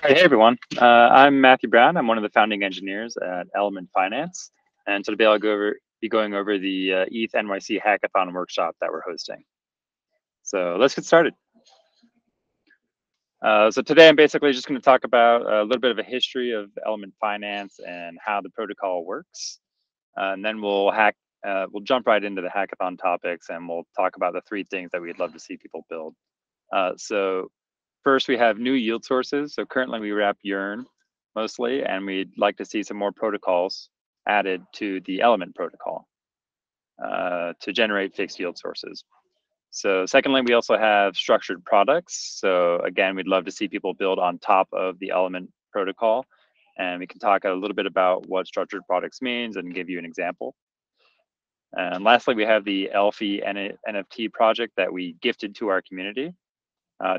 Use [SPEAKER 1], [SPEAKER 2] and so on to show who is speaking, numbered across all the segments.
[SPEAKER 1] All right, hey everyone. I'm Matthew Brown. I'm one of the founding engineers at Element Finance, and today I'll be going over the ETH NYC Hackathon workshop that we're hosting. So let's get started. So today I'm basically just going to talk about a little bit of a history of Element Finance and how the protocol works, and then we'll jump right into the hackathon topics, and we'll talk about the 3 things that we'd love to see people build. So first, we have new yield sources. So currently we wrap Yearn mostly, and we'd like to see some more protocols added to the Element protocol to generate fixed yield sources. So secondly, we also have structured products. So again, we'd love to see people build on top of the Element protocol. And we can talk a little bit about what structured products means and give you an example. And lastly, we have the ELFI NFT project that we gifted to our community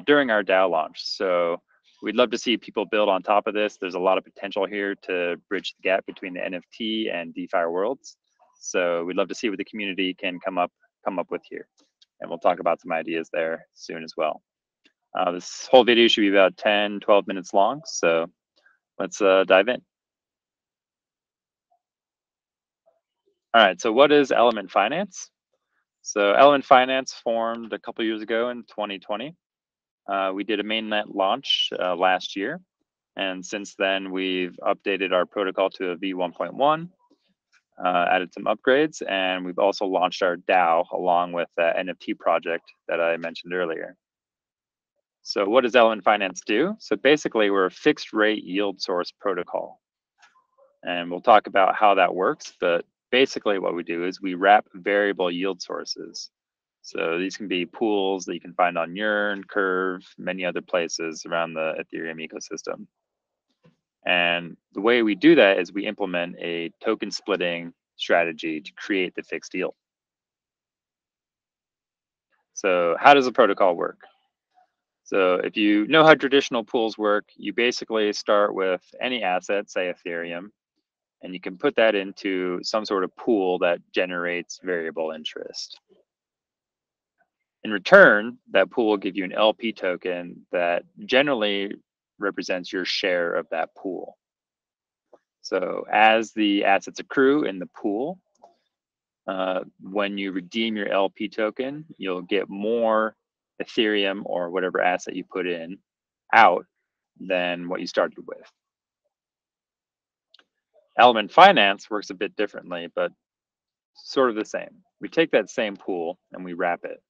[SPEAKER 1] during our DAO launch. So we'd love to see people build on top of this. There's a lot of potential here to bridge the gap between the NFT and DeFi worlds. So we'd love to see what the community can come up with here. And we'll talk about some ideas there soon as well. This whole video should be about 10, 12 minutes long. So let's dive in. All right, so what is Element Finance? So Element Finance formed a couple years ago in 2020. We did a mainnet launch last year, and since then we've updated our protocol to a v1.1, added some upgrades, and we've also launched our DAO along with the NFT project that I mentioned earlier. So what does Element Finance do? So basically we're a fixed rate yield source protocol, and we'll talk about how that works, but basically what we do is we wrap variable yield sources. So these can be pools that you can find on Yearn, Curve, many other places around the Ethereum ecosystem. And the way we do that is we implement a token splitting strategy to create the fixed yield. So how does the protocol work? So if you know how traditional pools work, you basically start with any asset, say Ethereum, and you can put that into some sort of pool that generates variable interest. In return, that pool will give you an LP token that generally represents your share of that pool. So as the assets accrue in the pool, when you redeem your LP token, you'll get more Ethereum or whatever asset you put in out than what you started with. Element Finance works a bit differently, but sort of the same. We take that same pool and we wrap it.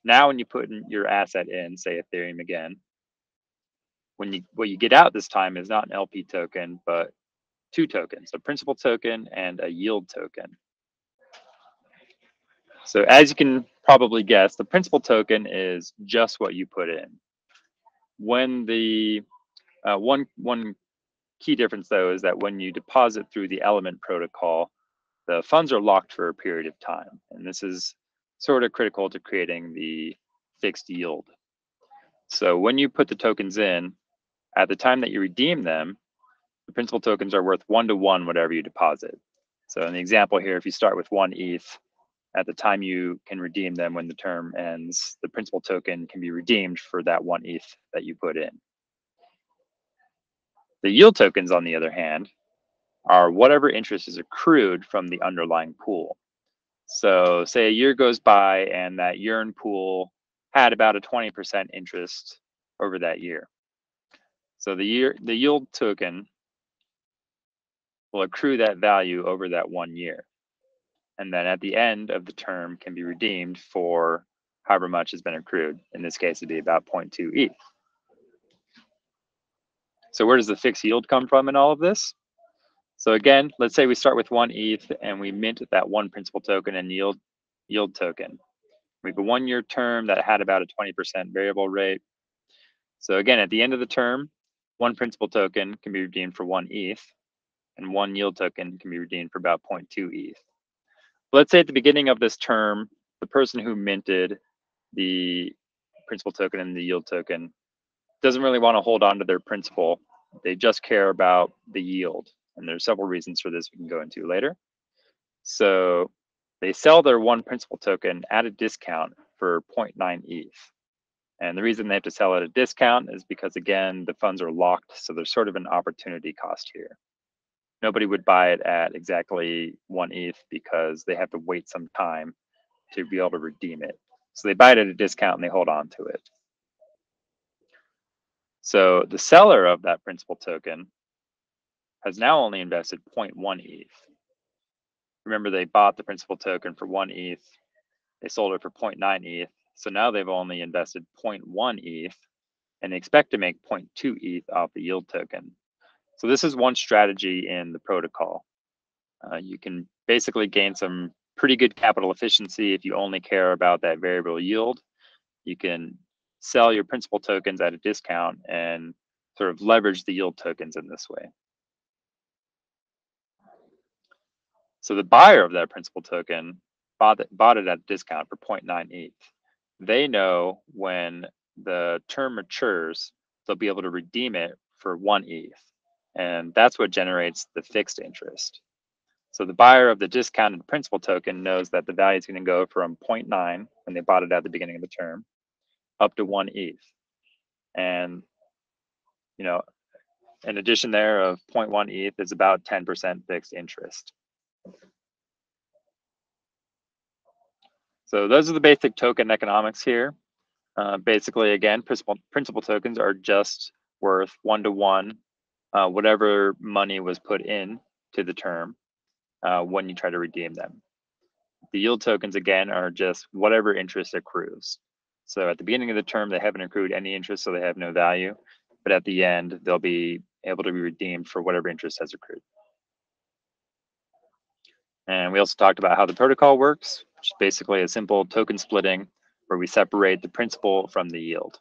[SPEAKER 1] Now, when you put in your asset in, say Ethereum again, what you get out this time is not an LP token, but 2 tokens, a principal token and a yield token. So as you can probably guess, the principal token is just what you put in. When the one key difference though is that when you deposit through the Element protocol, the funds are locked for a period of time, and this is sort of critical to creating the fixed yield. So when you put the tokens in, at the time that you redeem them, the principal tokens are worth 1-to-1 whatever you deposit. So in the example here, if you start with 1 ETH, at the time you can redeem them when the term ends, the principal token can be redeemed for that 1 ETH that you put in. The yield tokens, on the other hand, are whatever interest is accrued from the underlying pool. So say a year goes by and that Yearn pool had about a 20% interest over that year. So the yield token will accrue that value over that 1 year. And then at the end of the term can be redeemed for however much has been accrued. In this case, it'd be about 0.2 ETH. So where does the fixed yield come from in all of this? So again, let's say we start with 1 ETH and we mint that 1 principal token and yield token. We have a 1-year term that had about a 20% variable rate. So again, at the end of the term, 1 principal token can be redeemed for 1 ETH, and 1 yield token can be redeemed for about 0.2 ETH. But let's say at the beginning of this term, the person who minted the principal token and the yield token doesn't really want to hold on to their principal. They just care about the yield. And there's several reasons for this we can go into later. So they sell their 1 principal token at a discount for 0.9 ETH. And the reason they have to sell at a discount is because, again, the funds are locked, so there's sort of an opportunity cost here. Nobody would buy it at exactly 1 ETH because they have to wait some time to be able to redeem it. So they buy it at a discount and they hold on to it. So the seller of that principal token has now only invested 0.1 ETH. Remember, they bought the principal token for 1 ETH. They sold it for 0.9 ETH. So now they've only invested 0.1 ETH and they expect to make 0.2 ETH off the yield token. So this is one strategy in the protocol. You can basically gain some pretty good capital efficiency if you only care about that variable yield. You can sell your principal tokens at a discount and sort of leverage the yield tokens in this way. So the buyer of that principal token bought it at a discount for 0.9 ETH. They know when the term matures, they'll be able to redeem it for 1 ETH. And that's what generates the fixed interest. So the buyer of the discounted principal token knows that the value is going to go from 0.9 when they bought it at the beginning of the term up to 1 ETH. And, an addition there of 0.1 ETH is about 10% fixed interest. So those are the basic token economics here. Basically, again, principal tokens are just worth 1-to-1 whatever money was put in to the term when you try to redeem them. The yield tokens, again, are just whatever interest accrues. So at the beginning of the term, they haven't accrued any interest, so they have no value. But at the end, they'll be able to be redeemed for whatever interest has accrued. And we also talked about how the protocol works, which is basically a simple token splitting where we separate the principal from the yield.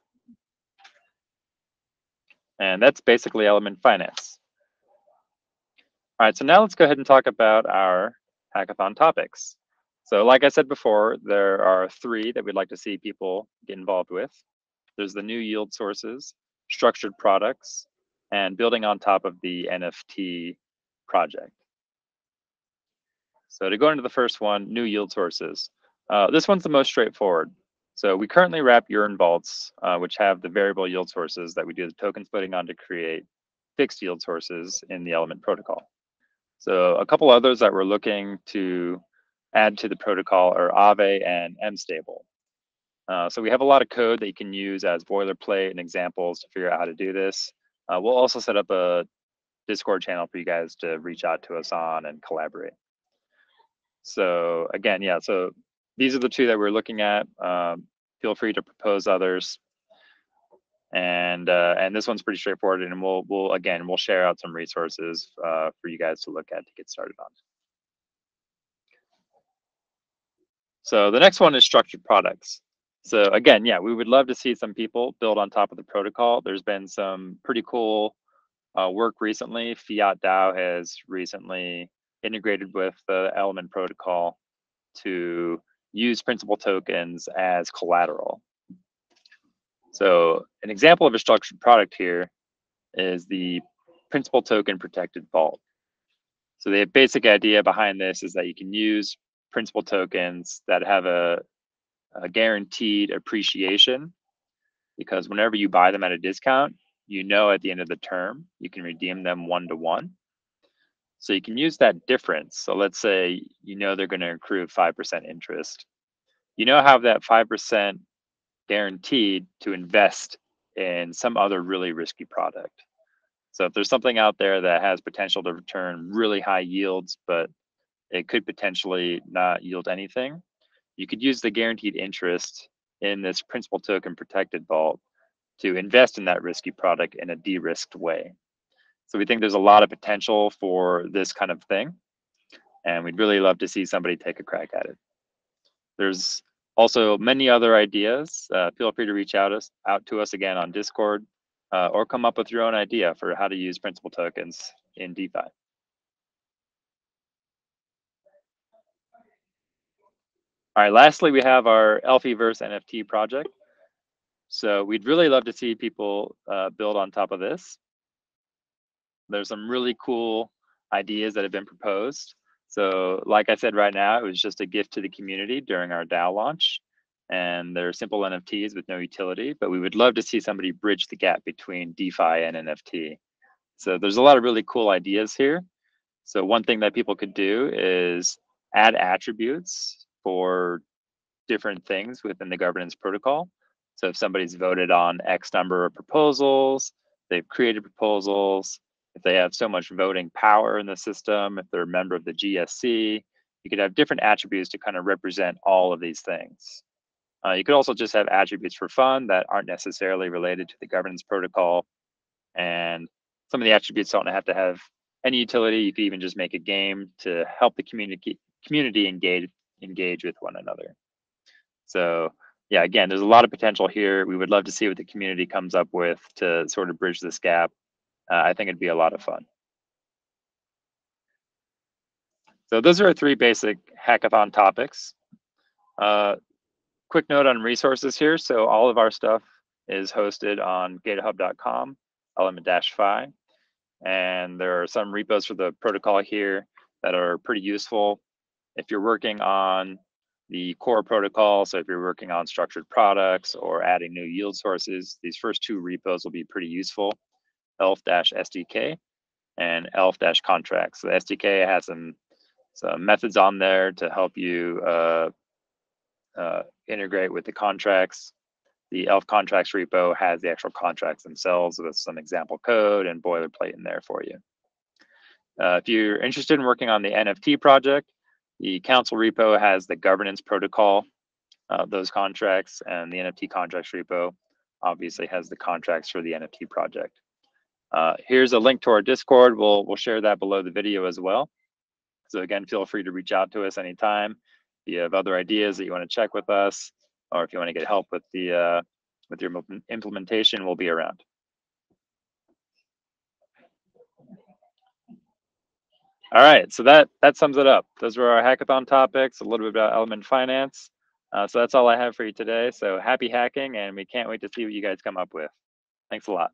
[SPEAKER 1] And that's basically Element Finance. All right, so now let's go ahead and talk about our hackathon topics. So like I said before, there are 3 that we'd like to see people get involved with. There's the new yield sources, structured products, and building on top of the NFT project. So to go into the first one, new yield sources. This one's the most straightforward. So we currently wrap urine vaults, which have the variable yield sources that we do the token splitting on to create fixed yield sources in the Element protocol. So a couple others that we're looking to add to the protocol are Aave and Mstable. So we have a lot of code that you can use as boilerplate and examples to figure out how to do this. We'll also set up a Discord channel for you guys to reach out to us on and collaborate. So again, yeah, so these are the 2 that we're looking at. Feel free to propose others. And this one's pretty straightforward, and we'll share out some resources for you guys to look at to get started on. So the next one is structured products. So again, yeah, we would love to see some people build on top of the protocol. There's been some pretty cool work recently. Fiat DAO has recently integrated with the Element protocol to use principal tokens as collateral. So an example of a structured product here is the principal token protected vault. So the basic idea behind this is that you can use principal tokens that have a guaranteed appreciation, because whenever you buy them at a discount, at the end of the term, you can redeem them 1-to-1. So you can use that difference. So let's say they're going to accrue 5% interest. Have that 5% guaranteed to invest in some other really risky product. So if there's something out there that has potential to return really high yields, but it could potentially not yield anything, you could use the guaranteed interest in this principal token protected vault to invest in that risky product in a de-risked way. So we think there's a lot of potential for this kind of thing, and we'd really love to see somebody take a crack at it. There's also many other ideas. Feel free to reach out to us again on Discord, or come up with your own idea for how to use principal tokens in DeFi. All right, lastly, we have our ELFIVERSE NFT project. So we'd really love to see people build on top of this. There's some really cool ideas that have been proposed. So like I said, right now, it was just a gift to the community during our DAO launch. and they're simple NFTs with no utility, but we would love to see somebody bridge the gap between DeFi and NFT. So there's a lot of really cool ideas here. So one thing that people could do is add attributes for different things within the governance protocol. So if somebody's voted on X number of proposals, they've created proposals, if they have so much voting power in the system, if they're a member of the GSC, you could have different attributes to kind of represent all of these things. You could also just have attributes for fun that aren't necessarily related to the governance protocol. And some of the attributes don't have to have any utility. You could even just make a game to help the community engage with one another. So yeah, again, there's a lot of potential here. We would love to see what the community comes up with to sort of bridge this gap. I think it'd be a lot of fun. So those are our 3 basic hackathon topics. Quick note on resources here. So all of our stuff is hosted on github.com, element-phi. And there are some repos for the protocol here that are pretty useful. If you're working on the core protocol, so if you're working on structured products or adding new yield sources, these first 2 repos will be pretty useful, elf-SDK and elf-contracts. So the SDK has some methods on there to help you integrate with the contracts. The ELF contracts repo has the actual contracts themselves with some example code and boilerplate in there for you. If you're interested in working on the NFT project, the council repo has the governance protocol of those contracts, and the NFT contracts repo obviously has the contracts for the NFT project. Here's a link to our Discord. We'll share that below the video as well. So again, feel free to reach out to us anytime. If you have other ideas that you want to check with us, or if you want to get help with your implementation, we'll be around. All right, so that sums it up. Those were our hackathon topics, a little bit about Element Finance. So that's all I have for you today. So happy hacking, and we can't wait to see what you guys come up with. Thanks a lot.